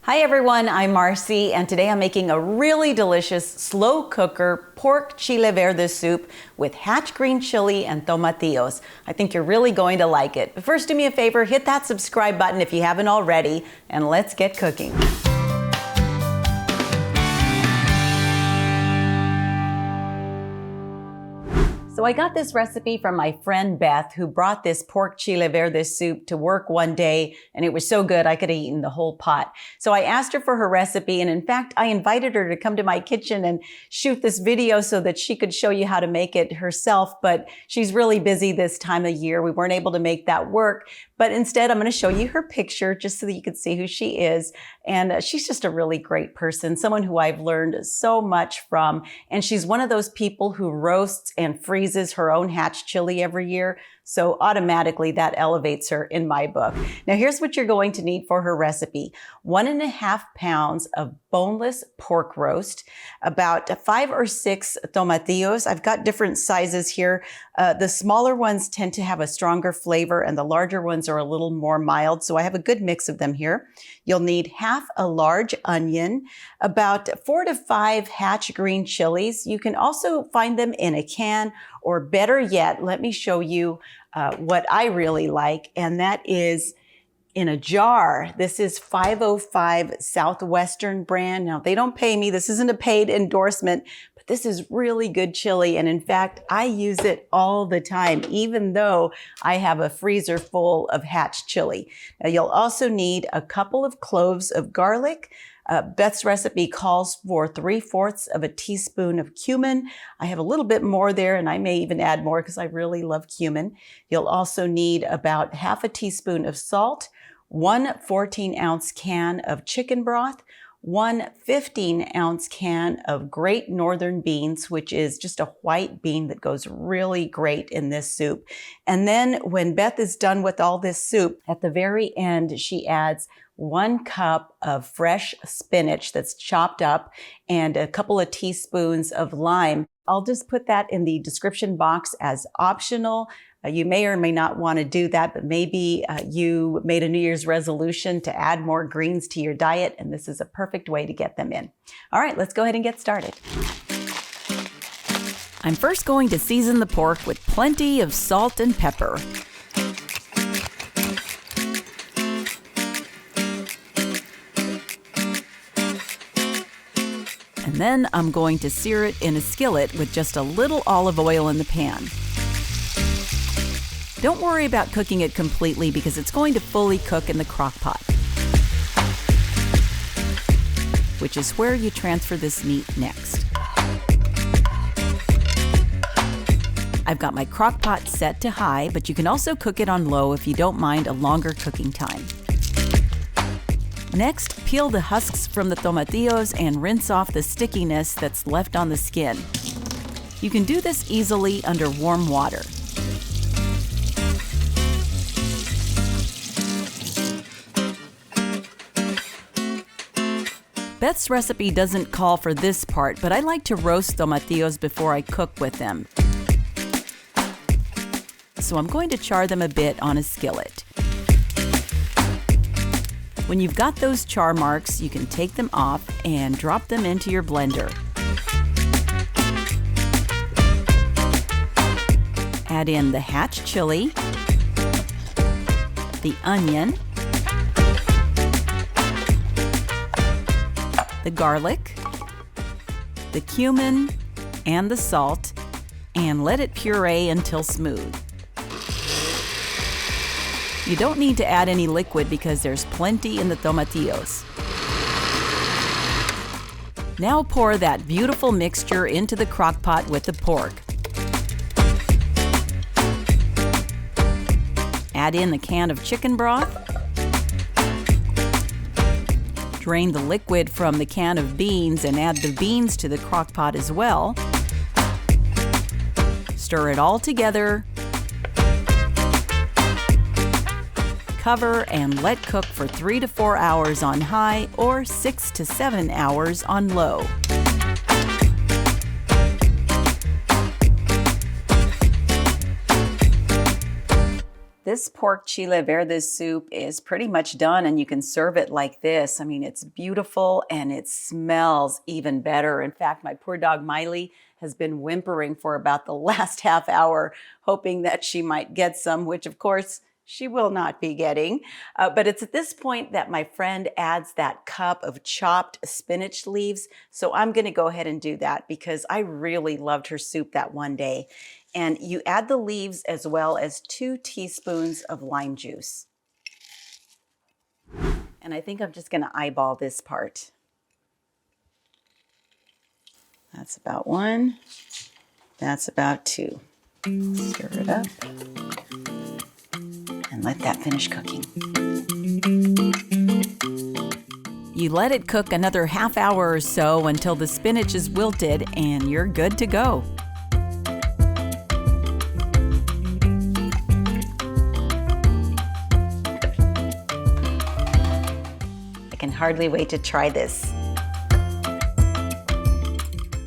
Hi everyone, I'm Marcy, and today I'm making a really delicious slow cooker pork chile verde soup with hatch green chili and tomatillos. I think you're really going to like it. But first, do me a favor, hit that subscribe button if you haven't already, and let's get cooking. So I got this recipe from my friend Beth, who brought this pork chile verde soup to work one day, and it was so good I could have eaten the whole pot. So I asked her for her recipe, and in fact, I invited her to come to my kitchen and shoot this video so that she could show you how to make it herself, but she's really busy this time of year. We weren't able to make that work, but instead I'm going to show you her picture just so that you can see who she is. And she's just a really great person, someone who I've learned so much from, and she's one of those people who roasts and freezes her own hatch chili every year. So automatically that elevates her in my book. Now here's what you're going to need for her recipe. 1.5 pounds of boneless pork roast, about 5 or 6 tomatillos. I've got different sizes here. The smaller ones tend to have a stronger flavor and the larger ones are a little more mild. So I have a good mix of them here. You'll need half a large onion, about 4 to 5 hatch green chilies. You can also find them in a can, or better yet, let me show you what I really like, and that is in a jar. This is 505 Southwestern brand. Now, they don't pay me. This isn't a paid endorsement, but this is really good chili. And in fact, I use it all the time, even though I have a freezer full of hatch chili. Now, you'll also need a couple of cloves of garlic. Beth's recipe calls for 3/4 of a teaspoon of cumin. I have a little bit more there, and I may even add more because I really love cumin. You'll also need about half a teaspoon of salt, 1 14-ounce can of chicken broth, 1 15-ounce can of great northern beans, which is just a white bean that goes really great in this soup. And then when Beth is done with all this soup, at the very end, she adds 1 cup of fresh spinach that's chopped up and a couple of teaspoons of lime. I'll just put that in the description box as optional. You may or may not want to do that, but maybe you made a New Year's resolution to add more greens to your diet, and this is a perfect way to get them in. All right, let's go ahead and get started. I'm first going to season the pork with plenty of salt and pepper. And then I'm going to sear it in a skillet with just a little olive oil in the pan. Don't worry about cooking it completely because it's going to fully cook in the crock pot, which is where you transfer this meat next. I've got my crock pot set to high, but you can also cook it on low if you don't mind a longer cooking time. Next, peel the husks from the tomatillos and rinse off the stickiness that's left on the skin. You can do this easily under warm water. Beth's recipe doesn't call for this part, but I like to roast tomatillos before I cook with them. So I'm going to char them a bit on a skillet. When you've got those char marks, you can take them off and drop them into your blender. Add in the hatch chili, the onion, the garlic, the cumin, and the salt, and let it puree until smooth. You don't need to add any liquid because there's plenty in the tomatillos. Now pour that beautiful mixture into the crock pot with the pork. Add in the can of chicken broth. Drain the liquid from the can of beans and add the beans to the crock pot as well. Stir it all together. Cover and let cook for 3 to 4 hours on high or 6 to 7 hours on low. This pork chile verde soup is pretty much done, and you can serve it like this. I mean, it's beautiful and it smells even better. In fact, my poor dog Miley has been whimpering for about the last half hour, hoping that she might get some, which of course she will not be getting. But it's at this point that my friend adds that cup of chopped spinach leaves. So I'm going to go ahead and do that because I really loved her soup that one day. And you add the leaves as well as 2 teaspoons of lime juice. And I think I'm just going to eyeball this part. That's about 1. That's about 2. Stir it up and let that finish cooking. You let it cook another half hour or so until the spinach is wilted and you're good to go. I can hardly wait to try this.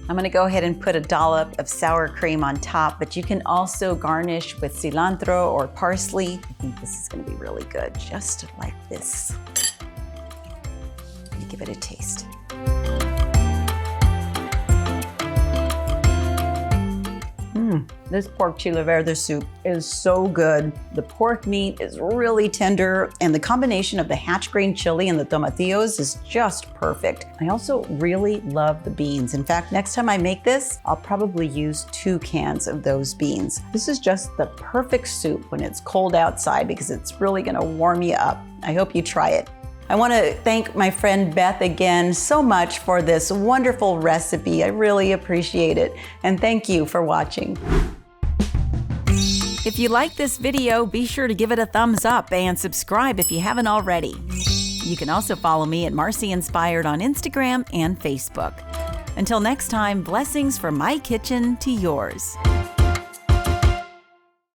I'm gonna go ahead and put a dollop of sour cream on top, but you can also garnish with cilantro or parsley. I think this is gonna be really good, just like this. Let me give it a taste. This pork chile verde soup is so good. The pork meat is really tender, and the combination of the hatch green chili and the tomatillos is just perfect. I also really love the beans. In fact, next time I make this, I'll probably use 2 cans of those beans. This is just the perfect soup when it's cold outside because it's really gonna warm you up. I hope you try it. I want to thank my friend Beth again so much for this wonderful recipe. I really appreciate it. And thank you for watching. If you like this video, be sure to give it a thumbs up and subscribe if you haven't already. You can also follow me at Marcy Inspired on Instagram and Facebook. Until next time, blessings from my kitchen to yours.